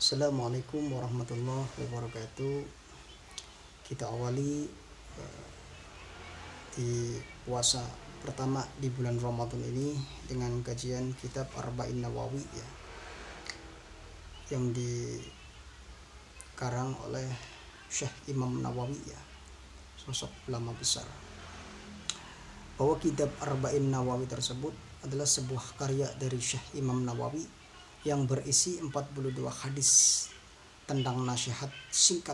Assalamualaikum warahmatullahi wabarakatuh. Kita awali di puasa pertama di bulan Ramadan ini dengan kajian kitab Arba'in Nawawi ya, yang dikarang oleh Syekh Imam Nawawi ya, sosok ulama besar. Bahwa kitab Arba'in Nawawi tersebut adalah sebuah karya dari Syekh Imam Nawawi yang berisi 42 hadis tentang nasihat singkat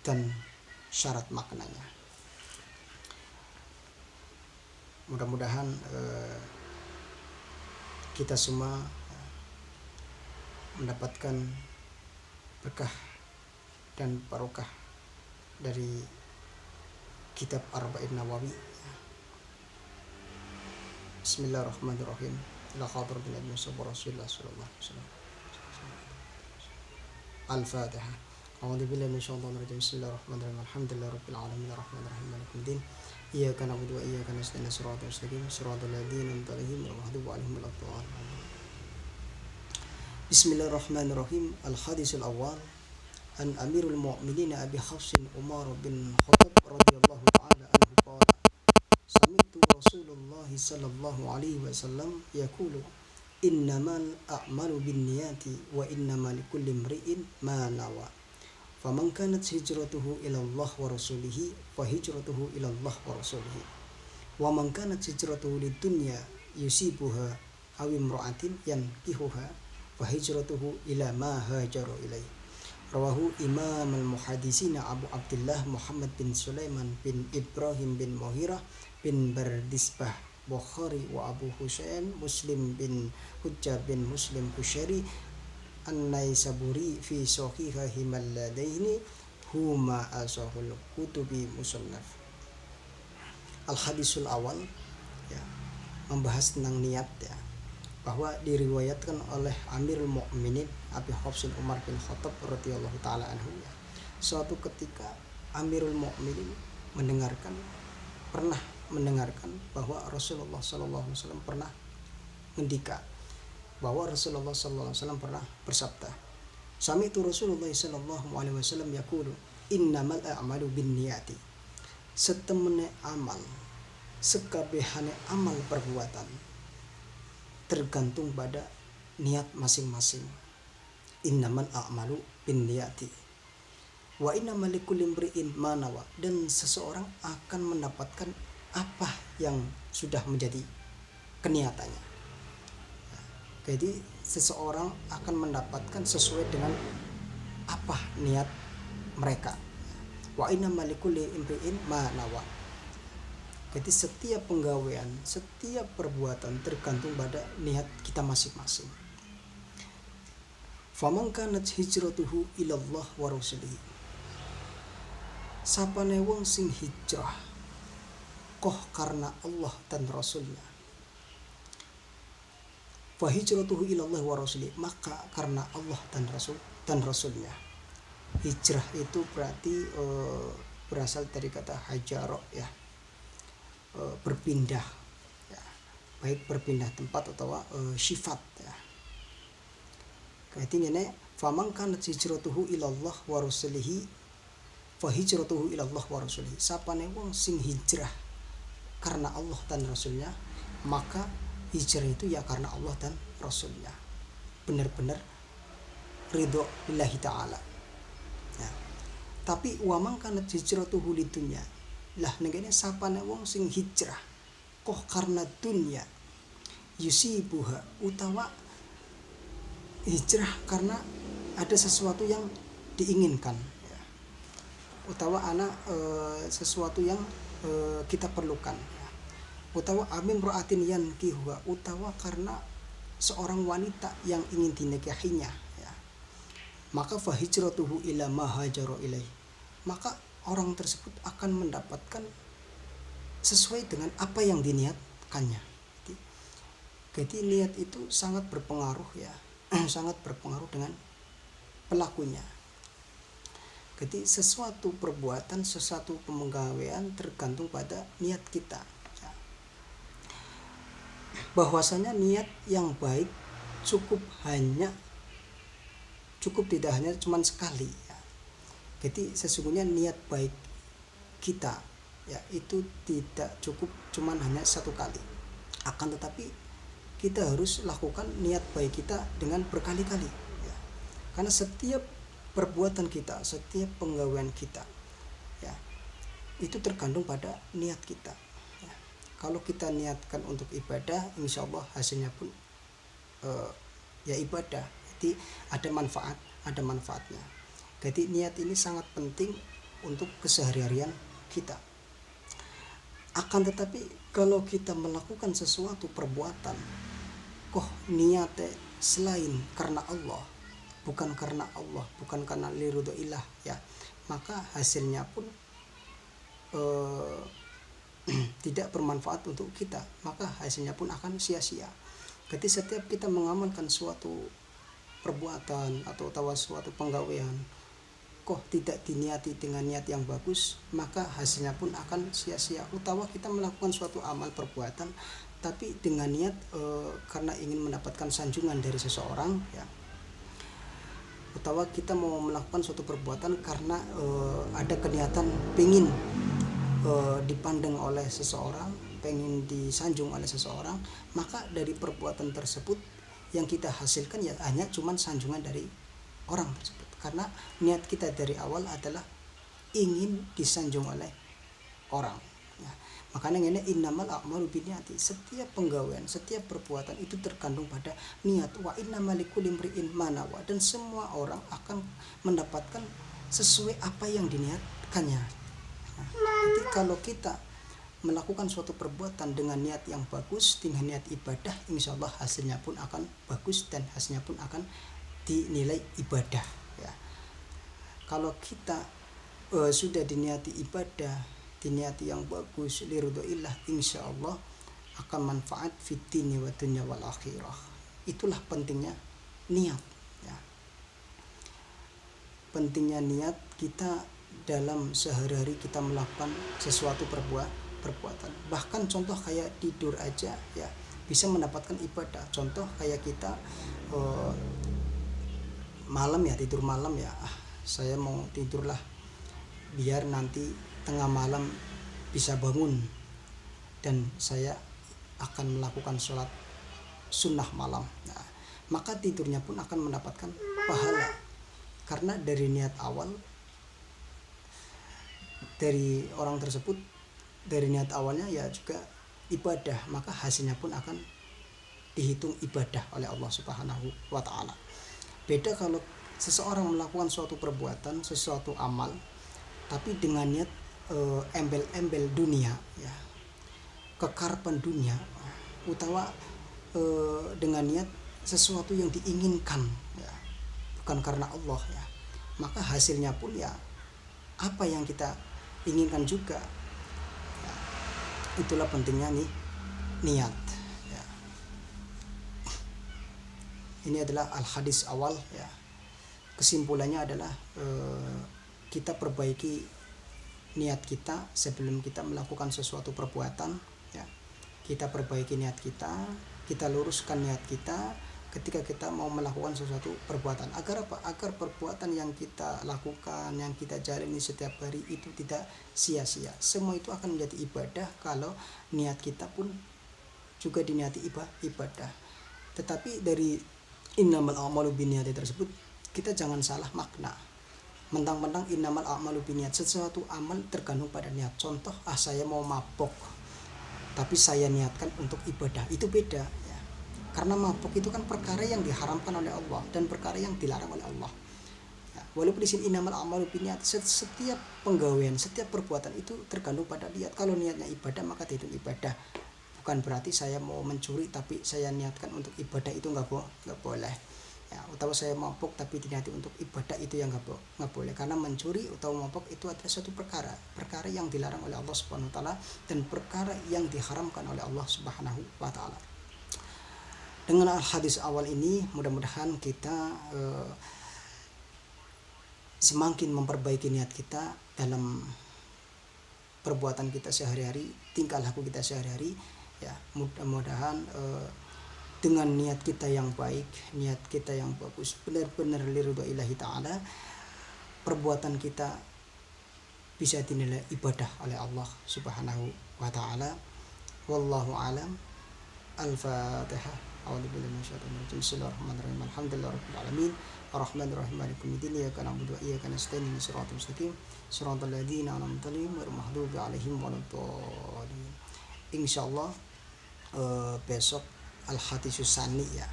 dan syarat maknanya. Mudah-mudahan kita semua mendapatkan berkah dan barokah dari kitab Arba'in Nawawi. Bismillahirrahmanirrahim. La khabar bin Nabi Rasulullah sallallahu alaihi wasallam. Al-Fatihah. A'udzu billahi minasyaitonir rajim. Bismillahirrahmanirrahim. Alhamdulillahirabbil alamin arrahmanir rahim maliki yaumiddin. Iyyaka na'budu wa iyyaka nasta'in shiratal mustaqim shiratal ladzina an'amta 'alaihim ghairil maghdubi 'alaihim waladdallin. Bismillahirrahmanirrahim. Al-Hadisul Awwal an Amirul Mu'minin Abi Hafsin Umar bin Khattab radhiyallahu ta'ala anhu qala sami'tu Rasulullah sallallahu alaihi wasallam yaqulu innamal a'malu binniyati wa innamal likulli imri'in ma nawa. Faman kanat hijratuhu ila Allah wa rasulihi fa hijratuhu ila Allah wa rasulihi. Wa man kanat hijratuhu lidunya yusibuha aw imra'atin yankihuha fa hijratuhu ila ma hajara ilaihi. Rawahu Imam al-Muhadditsina Abu Abdullah Muhammad bin Sulaiman bin Ibrahim bin Mughirah bin Bardisbah Bukhari wa Abu Husain Muslim bin Hujjah bin Muslim Bushari An-Naisaburi fi sahihihim alladaini huma asahul kutubi musannaf. Al-Hadisul Awal ya, membahas tentang niat ya, bahwa diriwayatkan oleh Amirul Mukminin Abi Hafsin Umar bin Khattab radhiyallahu taala anhu ya, suatu ketika Amirul Mukminin pernah mendengarkan bahwa Rasulullah sallallahu alaihi wasallam pernah ngendika, bahwa Rasulullah sallallahu alaihi wasallam pernah bersabda, sami'tu Rasulullah sallallahu alaihi wasallam yaqulu innamal a'malu binniyati. Setemene amal, sekabehane amal perbuatan tergantung pada niat masing-masing. Innamal a'malu binniyati wa innamal likulli imri'in ma nawa. Dan seseorang akan mendapatkan apa yang sudah menjadi keniatannya. Jadi seseorang akan mendapatkan sesuai dengan apa niat mereka. Wa innamal likulli imri'in ma nawa. Jadi setiap penggawaian, setiap perbuatan tergantung pada niat kita masing-masing. Faman kanat hijratuhu ilallah wa rasulihi. Sapane wong sing hijrah koh karena Allah dan Rasulnya, fa hijratuhu ilallah wa rasulihi, maka karena Allah dan Rasulnya. Hijrah itu berarti berasal dari kata hajaro ya, berpindah ya, baik berpindah tempat atau sifat ya. Artinya faman kanat hijratuhu ilallah wa rasulihi fa hijratuhu ilallah wa rasulihi. Sapane wong sing hijrah karena Allah dan Rasulnya, maka hijrah itu ya karena Allah dan Rasulnya, benar-benar ridho lillahi ta'ala ya. Tapi wa man kanat hijratuhu lidunya, lah negene sapane wong sing hijrah koh karena dunya yusibuha, utawa hijrah karena ada sesuatu yang diinginkan ya, utawa sesuatu yang kita perlukan ya. Utawa amim ra'atin yankihuha, utawa karena seorang wanita yang ingin dinikahinya ya. Maka fa hijratuhu ila ma hajara ilaih, maka orang tersebut akan mendapatkan sesuai dengan apa yang diniatkannya. Jadi niat itu sangat berpengaruh ya, sangat berpengaruh dengan pelakunya. Jadi sesuatu perbuatan, sesuatu pemegawaian tergantung pada niat kita. Bahwasanya niat yang baik cukup hanya cukup tidak hanya cuma sekali ya. Jadi sesungguhnya niat baik kita ya itu tidak cukup cuma hanya satu kali, akan tetapi kita harus lakukan niat baik kita dengan berkali-kali ya. Karena setiap perbuatan kita, setiap penggawaian kita ya itu tergantung pada niat kita ya. Kalau kita niatkan untuk ibadah, insya Allah hasilnya pun ya ibadah. Jadi ada manfaatnya. Jadi niat ini sangat penting untuk keseharian kita. Akan tetapi kalau kita melakukan sesuatu perbuatan kok niatnya selain karena Allah, bukan karena Allah, bukan karena liridhoillah ya, maka hasilnya pun tidak bermanfaat untuk kita, maka hasilnya pun akan sia-sia. Jadi setiap kita mengamalkan suatu perbuatan atau suatu penggawaian kok tidak diniati dengan niat yang bagus, maka hasilnya pun akan sia-sia. Utawa kita melakukan suatu amal perbuatan tapi dengan niat karena ingin mendapatkan sanjungan dari seseorang ya, utawa kita mau melakukan suatu perbuatan karena ada keniatan pengen dipandang oleh seseorang, pengen disanjung oleh seseorang, maka dari perbuatan tersebut yang kita hasilkan ya hanya cuman sanjungan dari orang tersebut, karena niat kita dari awal adalah ingin disanjung oleh orang ya. Makanya ini innamal a'malu binniyati, setiap penggawaian, setiap perbuatan itu tergantung pada niat. Wa innamal likulli imri'in ma nawa, dan semua orang akan mendapatkan sesuai apa yang diniatkannya. Nah, jadi kalau kita melakukan suatu perbuatan dengan niat yang bagus, dengan niat ibadah, insya Allah hasilnya pun akan bagus dan hasilnya pun akan dinilai ibadah ya. Kalau kita sudah diniati ibadah, diniati yang bagus liridhoillah, insya Allah akan manfaat fid dini wa dunya wal akhirah. Itulah pentingnya niat ya. Pentingnya niat kita dalam sehari-hari kita melakukan sesuatu perbuatan. Bahkan contoh kayak tidur aja ya bisa mendapatkan ibadah. Contoh kayak kita malam ya, tidur malam ya, saya mau tidurlah biar nanti tengah malam bisa bangun dan saya akan melakukan sholat sunnah malam. Nah, maka tidurnya pun akan mendapatkan pahala karena dari niat awal dari orang tersebut, dari niat awalnya ya juga ibadah, maka hasilnya pun akan dihitung ibadah oleh Allah Subhanahu wa taala. Beda kalau seseorang melakukan suatu perbuatan, sesuatu amal tapi dengan niat embel-embel dunia ya, kekarapan dunia, utawa dengan niat sesuatu yang diinginkan ya, bukan karena Allah ya, maka hasilnya pun ya apa yang kita inginkan juga ya. Itulah pentingnya nih niat ya. Ini adalah al-hadis awal ya. Kesimpulannya adalah kita perbaiki niat kita sebelum kita melakukan sesuatu perbuatan ya. Kita perbaiki niat kita luruskan niat kita ketika kita mau melakukan sesuatu perbuatan. Agar apa? Agar perbuatan yang kita lakukan, yang kita jalani setiap hari itu tidak sia-sia. Semua itu akan menjadi ibadah kalau niat kita pun juga diniati ibadah. Tetapi dari innamal a'malu binniyati tersebut kita jangan salah makna. Mentang-mentang innamal a'malu binniyat, sesuatu amal tergantung pada niat. Contoh, saya mau mabok tapi saya niatkan untuk ibadah, itu beda ya. Karena mabok itu kan perkara yang diharamkan oleh Allah dan perkara yang dilarang oleh Allah ya. Walaupun di sini innamal a'malu binniyat, setiap penggawaian, setiap perbuatan itu tergantung pada niat. Kalau niatnya ibadah maka dihitung ibadah. Bukan berarti saya mau mencuri tapi saya niatkan untuk ibadah, itu nggak boleh ya. Atau saya mabuk tapi diniati untuk ibadah, itu yang nggak boleh. Karena mencuri atau mabuk itu adalah suatu perkara yang dilarang oleh Allah Subhanahu wa taala dan perkara yang diharamkan oleh Allah Subhanahu wa taala. Dengan al-hadis awal ini mudah-mudahan kita semakin memperbaiki niat kita dalam perbuatan kita sehari-hari, tingkah laku kita sehari-hari ya. Mudah-mudahan dengan niat kita yang baik, niat kita yang bagus, benar-benar liridhoillahi ta'ala, perbuatan kita bisa dinilai ibadah oleh Allah Subhanahu wa ta'ala. Wallahu alam. Al-Fatihah. A'udzubillahi minasyaitonir rajim. Bismillahirrahmanirrahim. Alhamdulillahirabbil alamin. Arrahmanirrahim. Maliki yaumiddin. Iyyaka na'budu wa iyyaka nasta'in. Ihdinas siratal mustaqim. Shiratal ladzina an'amta 'alaihim ghairil maghdubi 'alaihim waladdallin. Insyaallah besok Al-Hadisus Sani ya.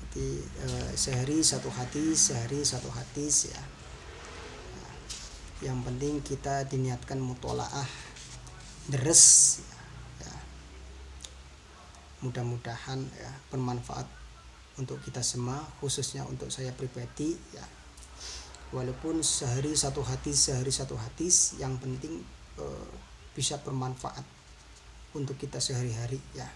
Jadi sehari satu hadis ya. Yang penting kita diniatkan mutolaah deres ya. Mudah-mudahan ya bermanfaat untuk kita semua, khususnya untuk saya pribadi ya. Walaupun sehari satu hadis, yang penting bisa bermanfaat untuk kita sehari-hari ya.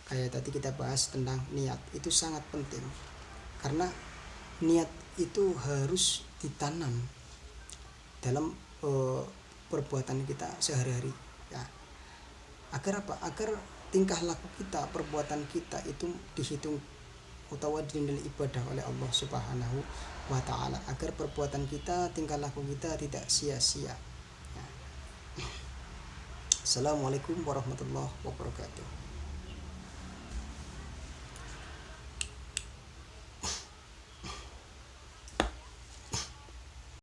Kayak tadi kita bahas tentang niat, itu sangat penting karena niat itu harus ditanam dalam perbuatan kita sehari-hari ya. Agar apa? Agar tingkah laku kita, perbuatan kita itu dihitung utawa dinilai ibadah oleh Allah Subhanahu wa ta'ala, agar perbuatan kita, tingkah laku kita tidak sia-sia ya. Assalamualaikum warahmatullahi wabarakatuh.